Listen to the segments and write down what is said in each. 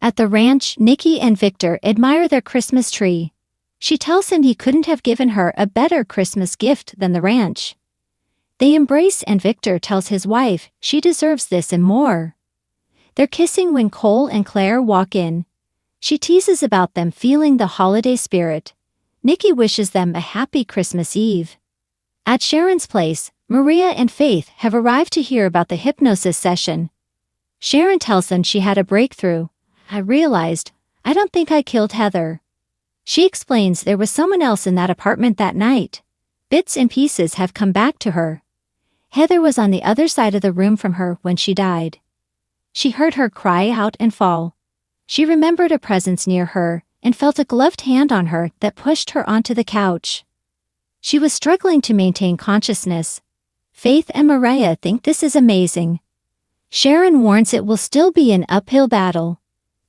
At the ranch, Nikki and Victor admire their Christmas tree. She tells him he couldn't have given her a better Christmas gift than the ranch. They embrace and Victor tells his wife she deserves this and more. They're kissing when Cole and Claire walk in. She teases about them feeling the holiday spirit. Nikki wishes them a happy Christmas Eve. At Sharon's place, Maria and Faith have arrived to hear about the hypnosis session. Sharon tells them she had a breakthrough. I realized, I don't think I killed Heather. She explains there was someone else in that apartment that night. Bits and pieces have come back to her. Heather was on the other side of the room from her when she died. She heard her cry out and fall. She remembered a presence near her and felt a gloved hand on her that pushed her onto the couch. She was struggling to maintain consciousness. Faith and Maria think this is amazing. Sharon warns it will still be an uphill battle.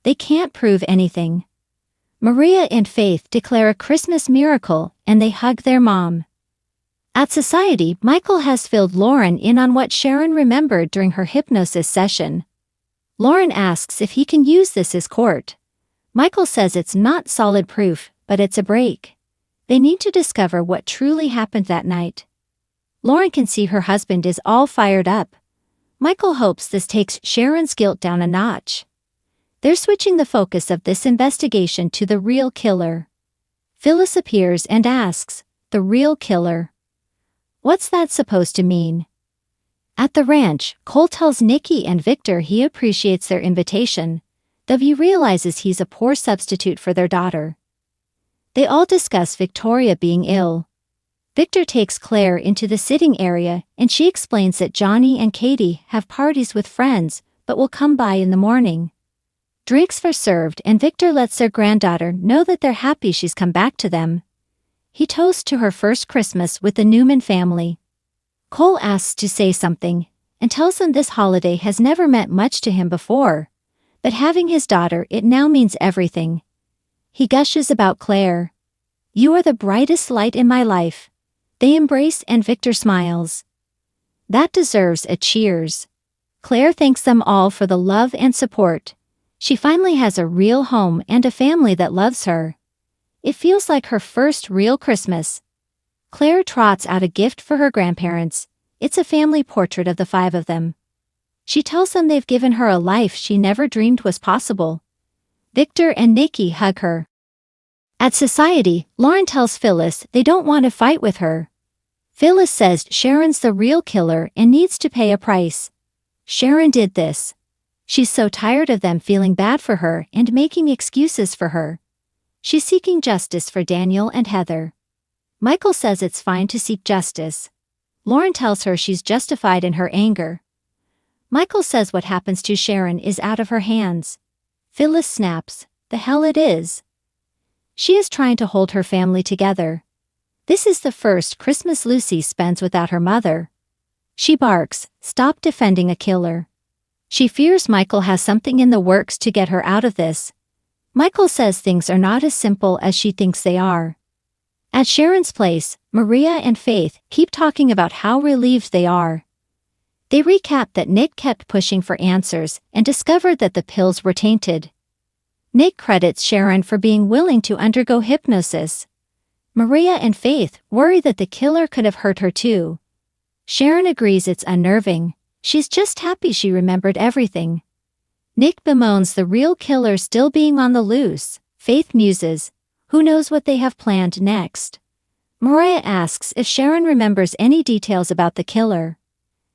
They can't prove anything. Maria and Faith declare a Christmas miracle and they hug their mom. At society, Michael has filled Lauren in on what Sharon remembered during her hypnosis session. Lauren asks if he can use this as court. Michael says it's not solid proof, but it's a break. They need to discover what truly happened that night. Lauren can see her husband is all fired up. Michael hopes this takes Sharon's guilt down a notch. They're switching the focus of this investigation to the real killer. Phyllis appears and asks, "The real killer? What's that supposed to mean?" At the ranch, Cole tells Nikki and Victor he appreciates their invitation, though he realizes he's a poor substitute for their daughter. They all discuss Victoria being ill. Victor takes Claire into the sitting area and she explains that Johnny and Katie have parties with friends but will come by in the morning. Drinks are served and Victor lets their granddaughter know that they're happy she's come back to them. He toasts to her first Christmas with the Newman family. Cole asks to say something and tells them this holiday has never meant much to him before, but having his daughter it now means everything. He gushes about Claire. "You are the brightest light in my life." They embrace and Victor smiles. That deserves a cheers. Claire thanks them all for the love and support. She finally has a real home and a family that loves her. It feels like her first real Christmas. Claire trots out a gift for her grandparents. It's a family portrait of the 5 of them. She tells them they've given her a life she never dreamed was possible. Victor and Nikki hug her. At society, Lauren tells Phyllis they don't want to fight with her. Phyllis says Sharon's the real killer and needs to pay a price. Sharon did this. She's so tired of them feeling bad for her and making excuses for her. She's seeking justice for Daniel and Heather. Michael says it's fine to seek justice. Lauren tells her she's justified in her anger. Michael says what happens to Sharon is out of her hands. Phyllis snaps, "The hell it is." She is trying to hold her family together. This is the first Christmas Lucy spends without her mother. She barks, "Stop defending a killer." She fears Michael has something in the works to get her out of this. Michael says things are not as simple as she thinks they are. At Sharon's place, Maria and Faith keep talking about how relieved they are. They recap that Nick kept pushing for answers and discovered that the pills were tainted. Nick credits Sharon for being willing to undergo hypnosis. Maria and Faith worry that the killer could have hurt her too. Sharon agrees it's unnerving. She's just happy she remembered everything. Nick bemoans the real killer still being on the loose. Faith muses, who knows what they have planned next. Maria asks if Sharon remembers any details about the killer.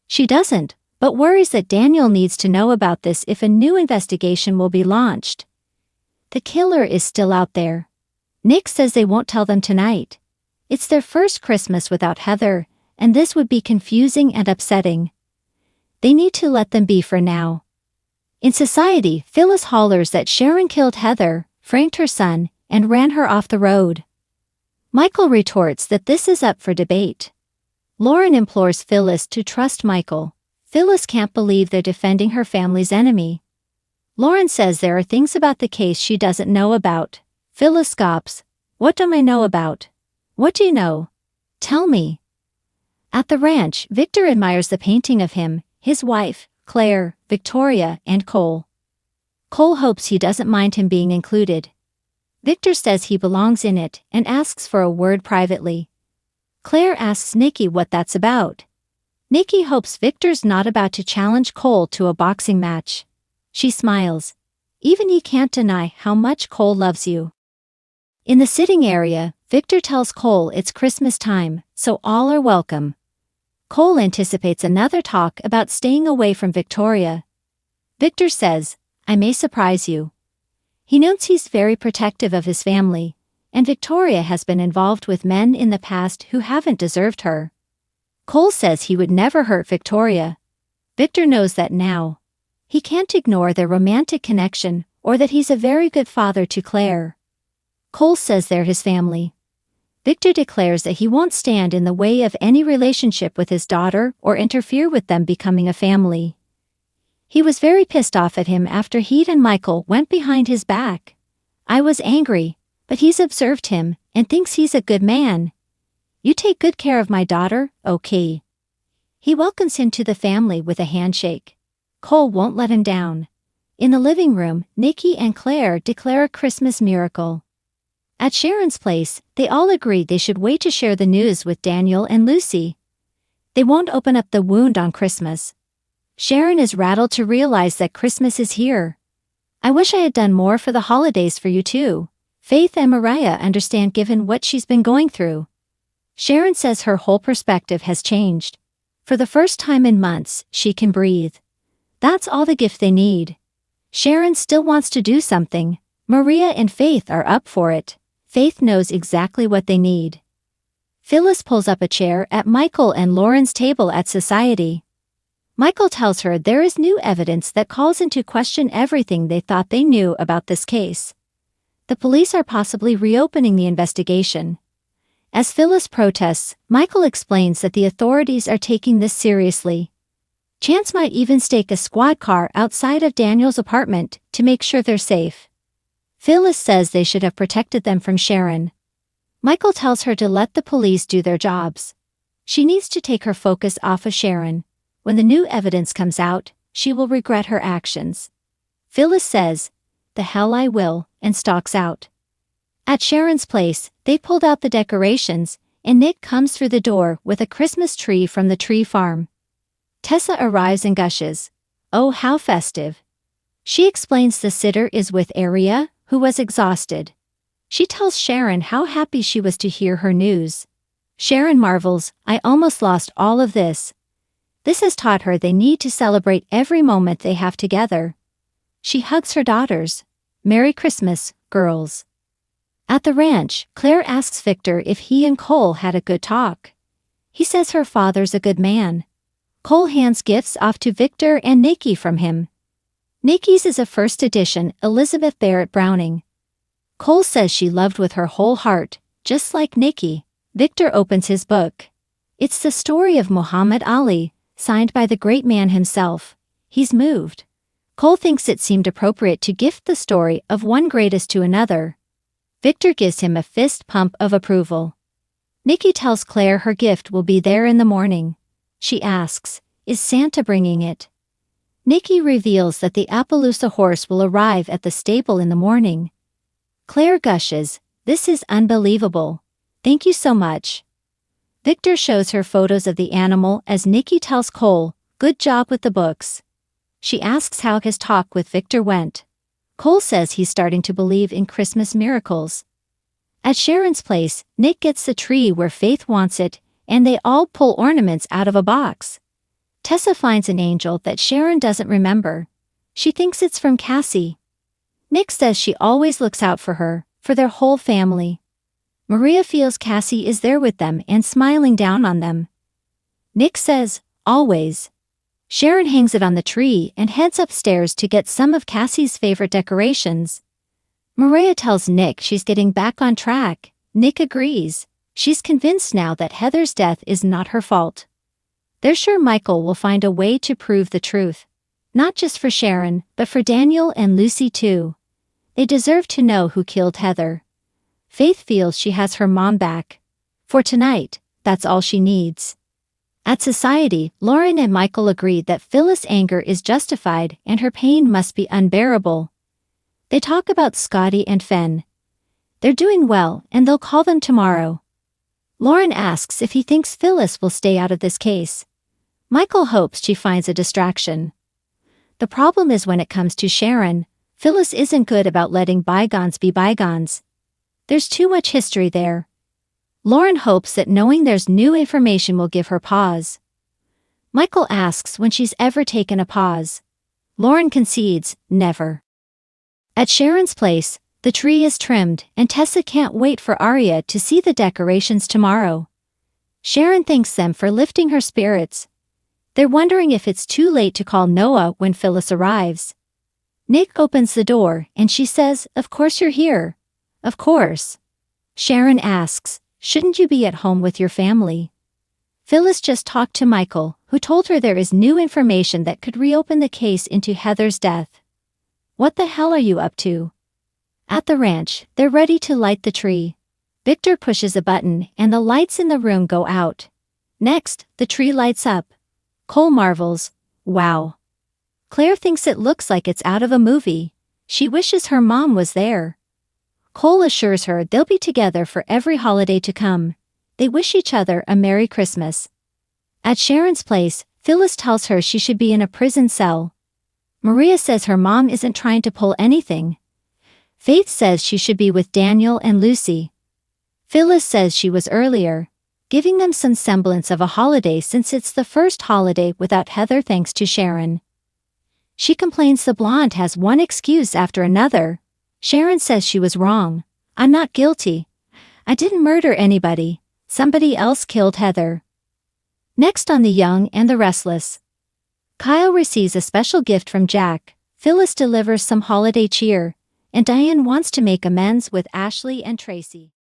She doesn't, but worries that Daniel needs to know about this if a new investigation will be launched. The killer is still out there. Nick says they won't tell them tonight. It's their first Christmas without Heather, and this would be confusing and upsetting. They need to let them be for now. In society, Phyllis hollers that Sharon killed Heather, franked her son, and ran her off the road. Michael retorts that this is up for debate. Lauren implores Phyllis to trust Michael. Phyllis can't believe they're defending her family's enemy. Lauren says there are things about the case she doesn't know about. Phyllis scoffs, "What do I know about? What do you know? Tell me." At the ranch, Victor admires the painting of him, his wife, Claire, Victoria, and Cole. Cole hopes he doesn't mind him being included. Victor says he belongs in it and asks for a word privately. Claire asks Nikki what that's about. Nikki hopes Victor's not about to challenge Cole to a boxing match. She smiles. Even he can't deny how much Cole loves you. In the sitting area, Victor tells Cole it's Christmas time, so all are welcome. Cole anticipates another talk about staying away from Victoria. Victor says, I may surprise you. He notes he's very protective of his family, and Victoria has been involved with men in the past who haven't deserved her. Cole says he would never hurt Victoria. Victor knows that now. He can't ignore their romantic connection or that he's a very good father to Claire. Cole says they're his family. Victor declares that he won't stand in the way of any relationship with his daughter or interfere with them becoming a family. He was very pissed off at him after he and Michael went behind his back. I was angry, but he's observed him and thinks he's a good man. You take good care of my daughter, okay? He welcomes him to the family with a handshake. Cole won't let him down. In the living room, Nikki and Claire declare a Christmas miracle. At Sharon's place, they all agree they should wait to share the news with Daniel and Lucy. They won't open up the wound on Christmas. Sharon is rattled to realize that Christmas is here. I wish I had done more for the holidays for you too. Faith and Mariah understand given what she's been going through. Sharon says her whole perspective has changed. For the first time in months, she can breathe. That's all the gift they need. Sharon still wants to do something. Maria and Faith are up for it. Faith knows exactly what they need. Phyllis pulls up a chair at Michael and Lauren's table at Society. Michael tells her there is new evidence that calls into question everything they thought they knew about this case. The police are possibly reopening the investigation. As Phyllis protests, Michael explains that the authorities are taking this seriously. Chance might even stake a squad car outside of Daniel's apartment to make sure they're safe. Phyllis says they should have protected them from Sharon. Michael tells her to let the police do their jobs. She needs to take her focus off of Sharon. When the new evidence comes out, she will regret her actions. Phyllis says, "The hell I will," and stalks out. At Sharon's place, they pulled out the decorations, and Nick comes through the door with a Christmas tree from the tree farm. Tessa arrives and gushes. Oh, how festive. She explains the sitter is with Aria, who was exhausted. She tells Sharon how happy she was to hear her news. Sharon marvels, I almost lost all of this. This has taught her they need to celebrate every moment they have together. She hugs her daughters. Merry Christmas, girls. At the ranch, Claire asks Victor if he and Cole had a good talk. He says her father's a good man. Cole hands gifts off to Victor and Nikki from him. Nikki's is a first edition Elizabeth Barrett Browning. Cole says she loved with her whole heart, just like Nikki. Victor opens his book. It's the story of Muhammad Ali, signed by the great man himself. He's moved. Cole thinks it seemed appropriate to gift the story of one greatest to another. Victor gives him a fist pump of approval. Nikki tells Claire her gift will be there in the morning. She asks, is Santa bringing it? Nikki reveals that the Appaloosa horse will arrive at the stable in the morning. Claire gushes, this is unbelievable. Thank you so much. Victor shows her photos of the animal as Nikki tells Cole, good job with the books. She asks how his talk with Victor went. Cole says he's starting to believe in Christmas miracles. At Sharon's place, Nick gets the tree where Faith wants it, and they all pull ornaments out of a box. Tessa finds an angel that Sharon doesn't remember. She thinks it's from Cassie. Nick says she always looks out for her, for their whole family. Maria feels Cassie is there with them and smiling down on them. Nick says, always. Sharon hangs it on the tree and heads upstairs to get some of Cassie's favorite decorations. Maria tells Nick she's getting back on track. Nick agrees. She's convinced now that Heather's death is not her fault. They're sure Michael will find a way to prove the truth. Not just for Sharon, but for Daniel and Lucy too. They deserve to know who killed Heather. Faith feels she has her mom back. For tonight, that's all she needs. At Society, Lauren and Michael agree that Phyllis' anger is justified and her pain must be unbearable. They talk about Scotty and Fen. They're doing well, and they'll call them tomorrow. Lauren asks if he thinks Phyllis will stay out of this case. Michael hopes she finds a distraction. The problem is when it comes to Sharon, Phyllis isn't good about letting bygones be bygones. There's too much history there. Lauren hopes that knowing there's new information will give her pause. Michael asks when she's ever taken a pause. Lauren concedes, never. At Sharon's place, the tree is trimmed, and Tessa can't wait for Arya to see the decorations tomorrow. Sharon thanks them for lifting her spirits. They're wondering if it's too late to call Noah when Phyllis arrives. Nick opens the door, and she says, "Of course you're here." "Of course." Sharon asks, "Shouldn't you be at home with your family?" Phyllis just talked to Michael, who told her there is new information that could reopen the case into Heather's death. "What the hell are you up to?" At the ranch, they're ready to light the tree. Victor pushes a button, and the lights in the room go out. Next, the tree lights up. Cole marvels, "Wow." Claire thinks it looks like it's out of a movie. She wishes her mom was there. Cole assures her they'll be together for every holiday to come. They wish each other a Merry Christmas. At Sharon's place, Phyllis tells her she should be in a prison cell. Maria says her mom isn't trying to pull anything. Faith says she should be with Daniel and Lucy. Phyllis says she was earlier, giving them some semblance of a holiday since it's the first holiday without Heather thanks to Sharon. She complains the blonde has one excuse after another. Sharon says she was wrong. "I'm not guilty. I didn't murder anybody. Somebody else killed Heather." Next on The Young and the Restless. Kyle receives a special gift from Jack, Phyllis delivers some holiday cheer, and Diane wants to make amends with Ashley and Tracy.